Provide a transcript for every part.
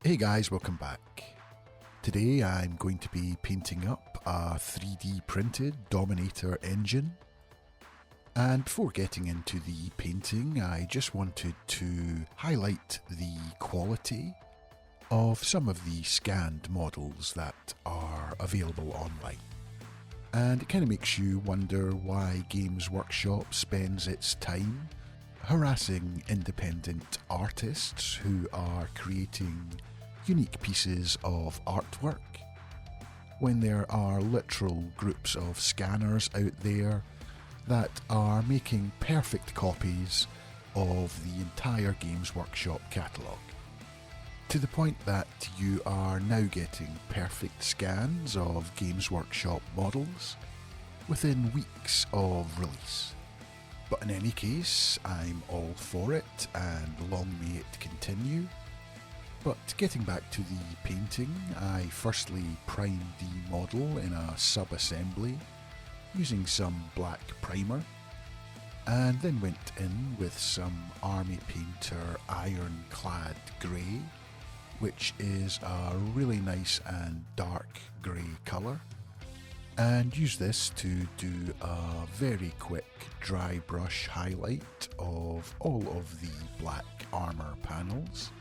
Hey guys, welcome back. Today I'm going to be painting up a 3D printed Dominator engine. And before getting into the painting, I just wanted to highlight the quality of some of the scanned models that are available online. And it kind of makes you wonder why Games Workshop spends its time harassing independent artists who are creating unique pieces of artwork, when there are literal groups of scanners out there that are making perfect copies of the entire Games Workshop catalogue, to the point that you are now getting perfect scans of Games Workshop models within weeks of release. But in any case, I'm all for it, and long may it continue. But getting back to the painting, I firstly primed the model in a sub-assembly using some black primer, and then went in with some Army Painter Ironclad Grey, which is a really nice and dark grey colour, and use this to do a very quick dry brush highlight of all of the black armour panels.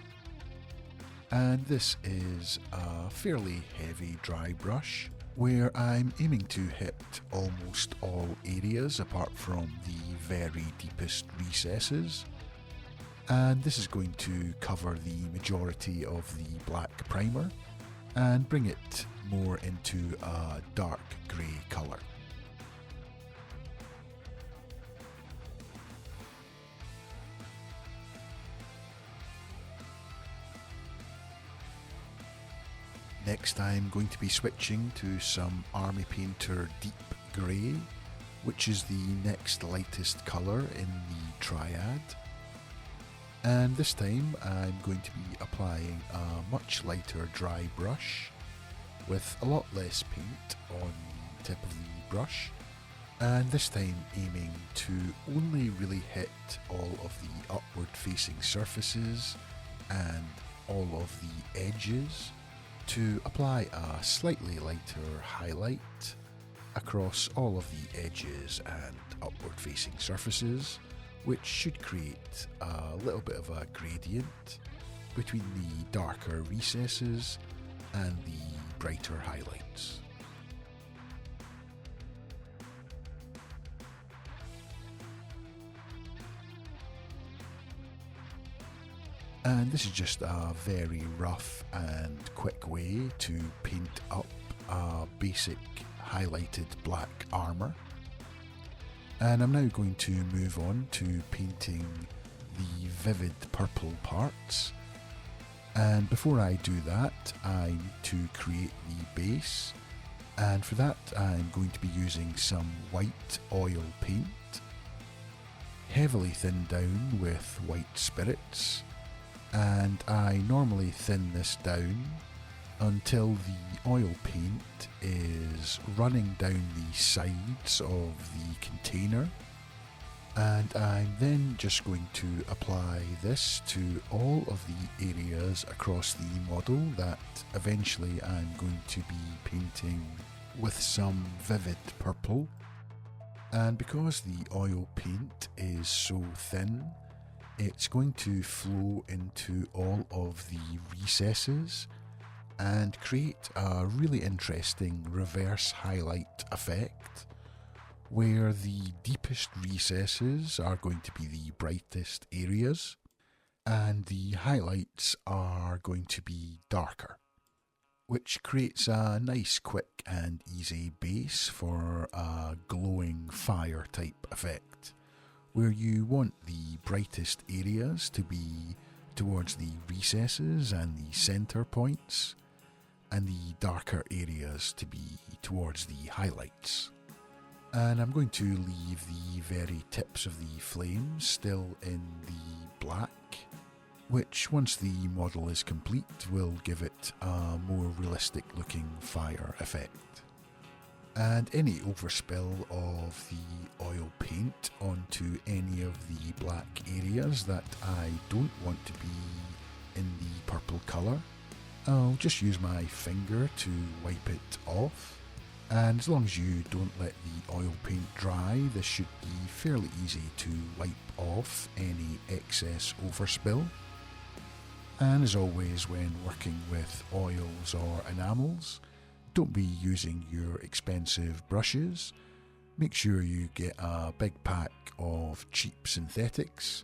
And this is a fairly heavy dry brush, where I'm aiming to hit almost all areas apart from the very deepest recesses. And this is going to cover the majority of the black primer and bring it more into a dark grey colour. Next I'm going to be switching to some Army Painter Deep Grey, which is the next lightest colour in the triad. And this time I'm going to be applying a much lighter dry brush with a lot less paint on the tip of the brush, and this time aiming to only really hit all of the upward facing surfaces and all of the edges, to apply a slightly lighter highlight across all of the edges and upward facing surfaces, which should create a little bit of a gradient between the darker recesses and the brighter highlights. And this is just a very rough and quick way to paint up a basic highlighted black armour. And I'm now going to move on to painting the vivid purple parts. And before I do that, I need to create the base. And for that, I'm going to be using some white oil paint, heavily thinned down with white spirits. And I normally thin this down until the oil paint is running down the sides of the container, and I'm then just going to apply this to all of the areas across the model that eventually I'm going to be painting with some vivid purple. And because the oil paint is so thin, it's going to flow into all of the recesses and create a really interesting reverse highlight effect, where the deepest recesses are going to be the brightest areas and the highlights are going to be darker, which creates a nice, quick and easy base for a glowing fire type effect, where you want the brightest areas to be towards the recesses and the centre points, and the darker areas to be towards the highlights. And I'm going to leave the very tips of the flames still in the black, which once the model is complete will give it a more realistic looking fire effect. And any overspill of the oil paint onto any of the black areas that I don't want to be in the purple colour I'll just use my finger to wipe it off, and as long as you don't let the oil paint dry, this should be fairly easy to wipe off any excess overspill. And as always, when working with oils or enamels, don't be using your expensive brushes. Make sure you get a big pack of cheap synthetics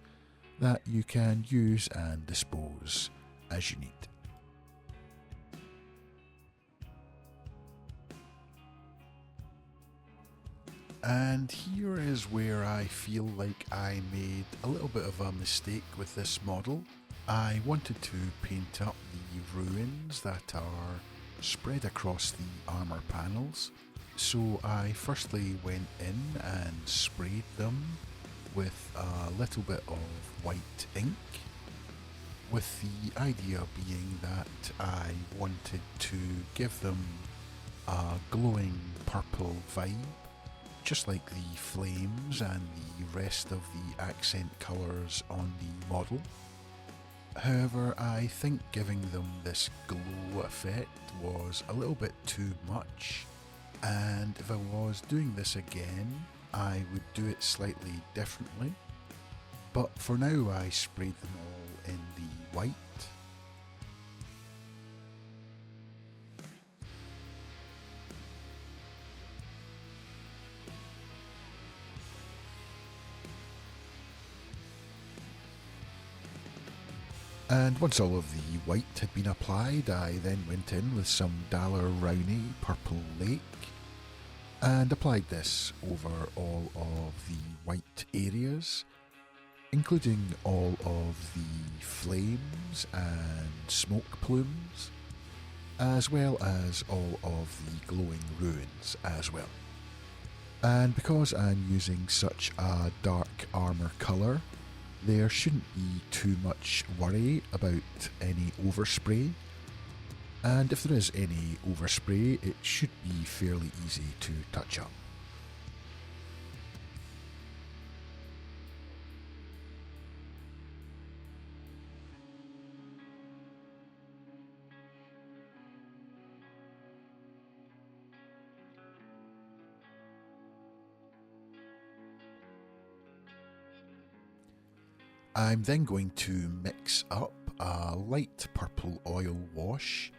that you can use and dispose as you need. And here is where I feel like I made a little bit of a mistake with this model. I wanted to paint up the ruins that are spread across the armour panels, so I firstly went in and sprayed them with a little bit of white ink, with the idea being that I wanted to give them a glowing purple vibe, just like the flames and the rest of the accent colours on the model. However, I think giving them this glow effect was a little bit too much, and if I was doing this again, I would do it slightly differently. But for now, I sprayed them all in the white. And once all of the white had been applied, I then went in with some Rowney Purple Lake and applied this over all of the white areas, including all of the flames and smoke plumes, as well as all of the glowing ruins as well. And because I'm using such a dark armour colour, there shouldn't be too much worry about any overspray, and if there is any overspray, it should be fairly easy to touch up. I'm then going to mix up a light purple oil wash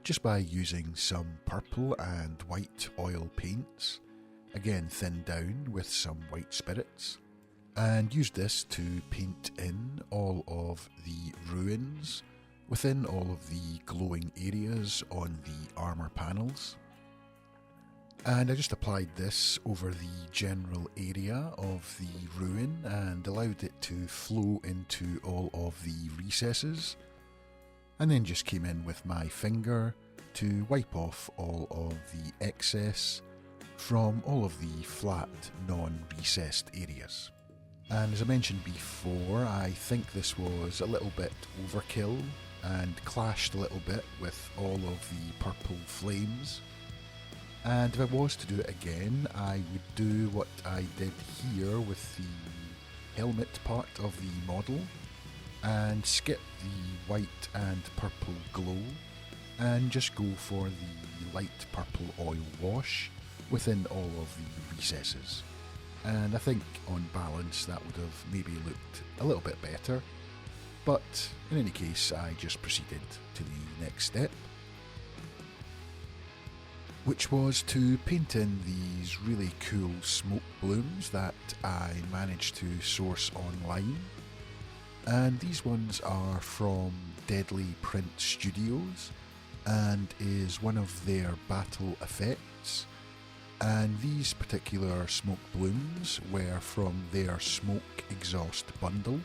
just by using some purple and white oil paints, again thinned down with some white spirits, and use this to paint in all of the ruins within all of the glowing areas on the armour panels. And I just applied this over the general area of the ruin and allowed it to flow into all of the recesses, and then just came in with my finger to wipe off all of the excess from all of the flat, non-recessed areas. And as I mentioned before, I think this was a little bit overkill and clashed a little bit with all of the purple flames. And if I was to do it again, I would do what I did here with the helmet part of the model and skip the white and purple glow and just go for the light purple oil wash within all of the recesses. And I think on balance that would have maybe looked a little bit better, but in any case I just proceeded to the next step, which was to paint in these really cool smoke blooms that I managed to source online. And these ones are from Deadly Print Studios and is one of their battle effects. And these particular smoke blooms were from their smoke exhaust bundle.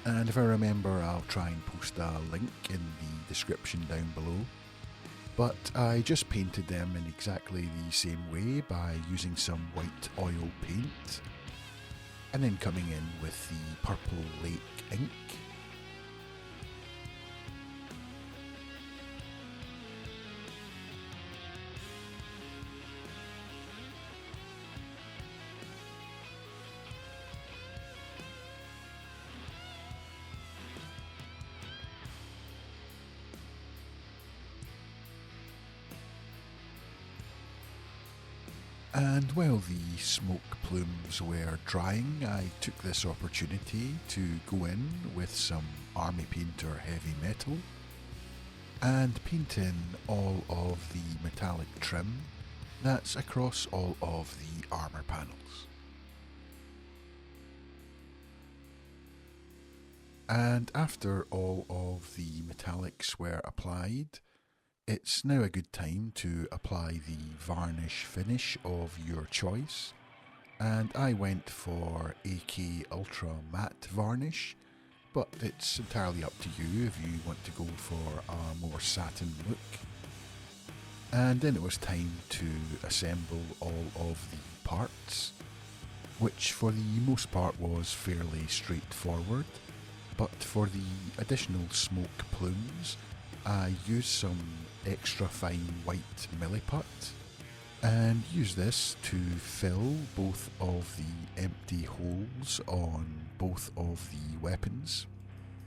And if I remember, I'll try and post a link in the description down below. But I just painted them in exactly the same way by using some white oil paint and then coming in with the Purple Lake ink. And while the smoke plumes were drying, I took this opportunity to go in with some Army Painter Heavy Metal and paint in all of the metallic trim that's across all of the armour panels. And after all of the metallics were applied, it's now a good time to apply the varnish finish of your choice, and I went for AK Ultra Matte Varnish, but it's entirely up to you if you want to go for a more satin look. And then it was time to assemble all of the parts, which for the most part was fairly straightforward, but for the additional smoke plumes I used some extra fine white milliput and used this to fill both of the empty holes on both of the weapons.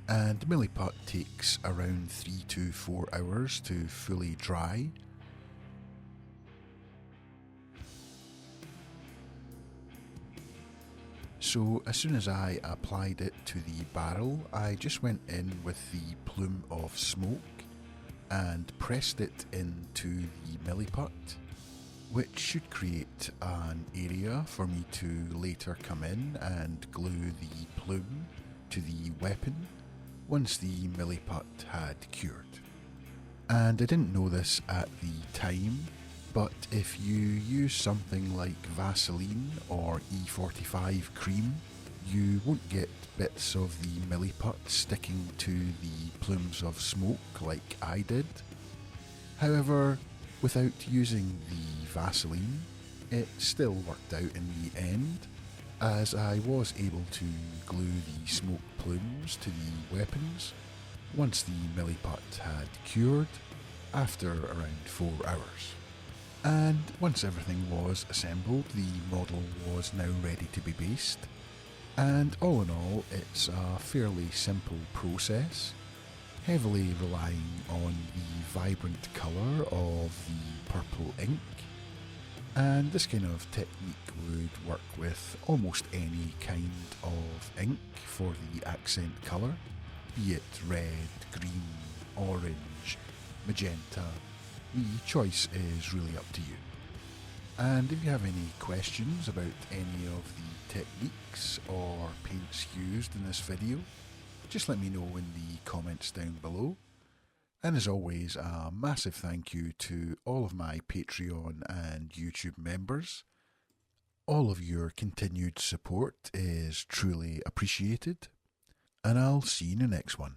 And milliput takes around 3 to 4 hours to fully dry. So as soon as I applied it to the barrel, I just went in with the plume of smoke and pressed it into the milliput, which should create an area for me to later come in and glue the plume to the weapon once the milliput had cured. And I didn't know this at the time, but if you use something like Vaseline or E45 cream, you won't get bits of the milliput sticking to the plumes of smoke like I did. However, without using the Vaseline, it still worked out in the end, as I was able to glue the smoke plumes to the weapons once the milliput had cured after around 4 hours. And once everything was assembled, the model was now ready to be based. And all in all, it's a fairly simple process, heavily relying on the vibrant colour of the purple ink. And this kind of technique would work with almost any kind of ink for the accent colour, be it red, green, orange, magenta. The choice is really up to you. And if you have any questions about any of the techniques or paints used in this video, just let me know in the comments down below. And as always, a massive thank you to all of my Patreon and YouTube members. All of your continued support is truly appreciated, and I'll see you in the next one.